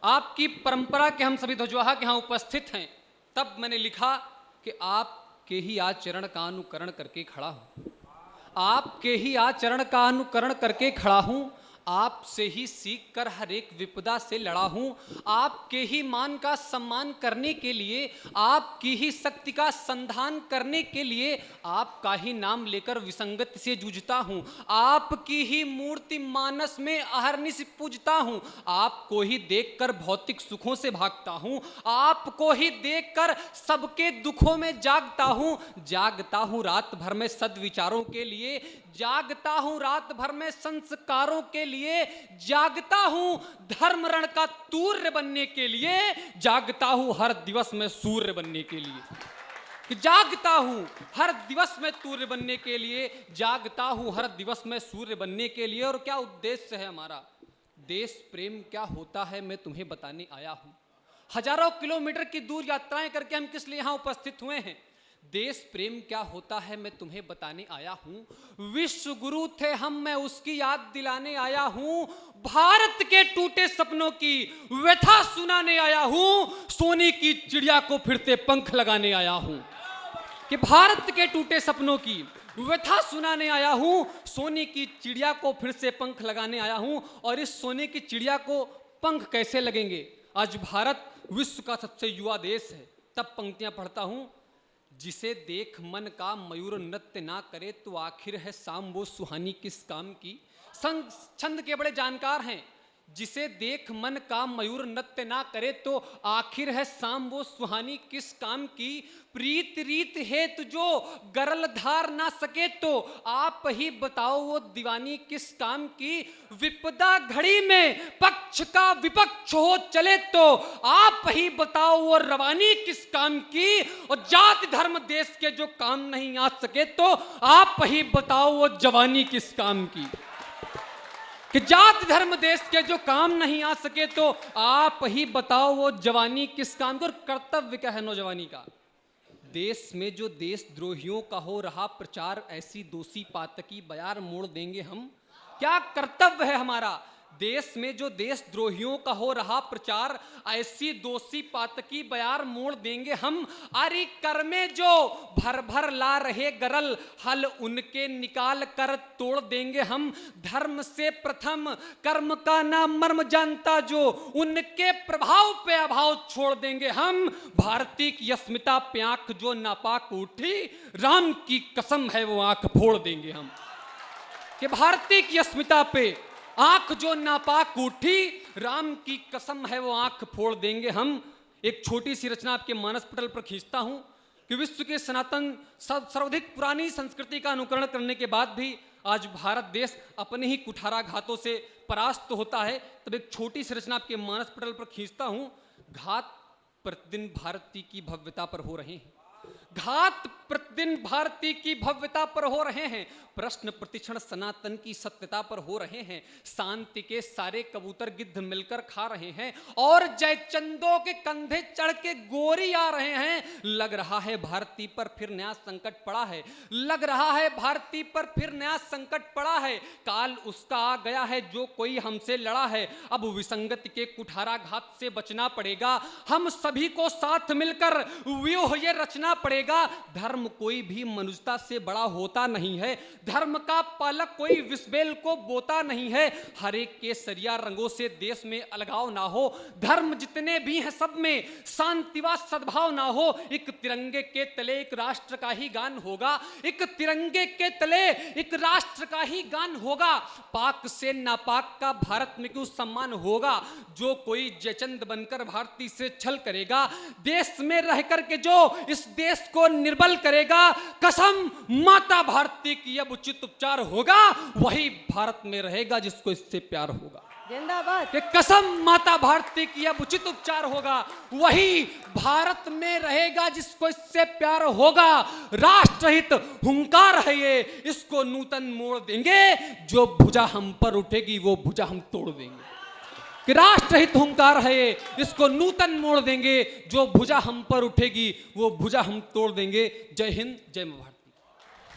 आपकी परंपरा के हम सभी ध्वजवाहक यहाँ उपस्थित हैं, तब मैंने लिखा कि आपके ही आचरण का अनुकरण करके खड़ा हूं, आपके ही आचरण का अनुकरण करके खड़ा हूं, आपसे ही सीख कर हर एक विपदा से लड़ा हूं, आपके ही मान का सम्मान करने के लिए, आपकी ही शक्ति का संधान करने के लिए, आपका ही नाम लेकर विसंगत से जूझता हूं, आपकी ही मूर्ति मानस में अहरनिश पूजता हूं, आपको ही देखकर भौतिक सुखों से भागता हूं, आपको ही देखकर सबके दुखों में जागता हूं रात भर में सद्विचारों के लिए, जागता हूं रात भर में संस्कारों के लिए, जागता हूं धर्म रण का तूर्य बनने के लिए, जागता हूं हर दिवस में सूर्य बनने के लिए, कि जागता हूं हर दिवस में सूर्य बनने के लिए, जागता हूं हर दिवस में सूर्य बनने के लिए। और क्या उद्देश्य है हमारा? देश प्रेम क्या होता है मैं तुम्हें बताने आया हूं। हजारों किलोमीटर की दूर यात्राएं करके हम किस लिए यहां उपस्थित हुए हैं? देश प्रेम क्या होता है मैं तुम्हें बताने आया हूं। विश्व गुरु थे हम, मैं उसकी याद दिलाने आया हूं। भारत के टूटे सपनों की व्यथा सुनाने आया हूं, सोने की चिड़िया को फिर से पंख लगाने आया हूं। कि भारत के टूटे सपनों की व्यथा सुनाने आया हूं, सोने की चिड़िया को फिर से पंख लगाने आया हूं। और इस सोने की चिड़िया को पंख कैसे लगेंगे? आज भारत विश्व का सबसे युवा देश है। तब पंक्तियां पढ़ता हूं, जिसे देख मन का मयूर नृत्य ना करे तो आखिर है शाम वो सुहानी किस काम की। संग छंद के बड़े जानकार हैं। जिसे देख मन का मयूर नृत्य ना करे तो आखिर है शाम वो सुहानी किस काम की। प्रीत रीत हेतु जो गरल धार ना सके तो आप ही बताओ वो दीवानी किस काम की। विपदा घड़ी में पक्ष का विपक्ष हो चले तो आप ही बताओ वो रवानी किस काम की। और जाति धर्म देश के जो काम नहीं आ सके तो आप ही बताओ वो जवानी किस काम की। कि जाति धर्म देश के जो काम नहीं आ सके तो आप ही बताओ वो जवानी किस काम की। और कर्तव्य क्या है नौजवानी का? देश में जो देशद्रोहियों का हो रहा प्रचार, ऐसी दोषी पातकी बयार मोड़ देंगे हम। क्या कर्तव्य है हमारा? देश में जो देशद्रोहियों का हो रहा प्रचार, ऐसी दोषी पातकी बयार मोड़ देंगे हम। अरे कर में जो भर भर ला रहे गरल, हल उनके निकाल कर तोड़ देंगे हम। धर्म से प्रथम कर्म का नाम मर्म जानता जो, उनके प्रभाव पे अभाव छोड़ देंगे हम। भारती की अस्मिता पे आंख जो नापाक उठी, राम की कसम है वो आंख फोड़ देंगे हम। कि भारती की अस्मिता पे आंख जो नापाक उठी, राम की कसम है वो आंख फोड़ देंगे हम। एक छोटी सी रचना आपके मानस पटल पर खींचता हूं कि विश्व के सनातन सर्वाधिक पुरानी संस्कृति का अनुकरण करने के बाद भी आज भारत देश अपने ही कुठाराघातों से परास्त होता है। तब एक छोटी सी रचना आपके मानस पटल पर खींचता हूं। घात प्रतिदिन भारती की भव्यता पर हो रहे हैं, घात प्रतिदिन भारती की भव्यता पर हो रहे हैं। प्रश्न प्रतिक्षण सनातन की सत्यता पर हो रहे हैं। शांति के सारे कबूतर गिद्ध मिलकर खा रहे हैं और जयचंदों के कंधे चढ़ के गोरी आ रहे हैं। लग रहा है भारती पर फिर नया संकट पड़ा है, लग रहा है भारती पर फिर नया संकट पड़ा है। काल उसका आ गया है जो कोई हमसे लड़ा है। अब विसंगति के कुठाराघात से बचना पड़ेगा, हम सभी को साथ मिलकर व्यूह ये रचना पड़ेगा। धर्म कोई भी मनुष्यता से बड़ा होता नहीं है, धर्म का पालक कोई विषबेल को बोता नहीं है। हर एक के सरिया रंगों से देश में अलगाव ना हो, धर्म जितने भी हैं सब में शांति व सद्भाव ना हो। एक तिरंगे के तले एक राष्ट्र का ही गान होगा, एक तिरंगे के तले एक राष्ट्र का ही गान होगा। पाक से नापाक का भारत में क्यों सम्मान होगा? जो कोई जयचंद बनकर भारती से छल करेगा, देश में रह करके जो इस देश को निर्बल करेगा, कसम माता भारती की अब उचित उपचार होगा, वही भारत में रहेगा जिसको इससे प्यार होगा। जिंदाबाद। कि कसम माता भारती की अब उचित उपचार होगा, वही भारत में रहेगा जिसको इससे प्यार होगा। राष्ट्रहित हुंकार है ये, इसको नूतन मोड़ देंगे। जो भुजा हम पर उठेगी वो भुजा हम तोड़ देंगे। कि राष्ट्रहित हुंकार है ये, इसको नूतन मोड़ देंगे। जो भुजा हम पर उठेगी वो भुजा हम तोड़ देंगे। जय हिंद, जय भारत।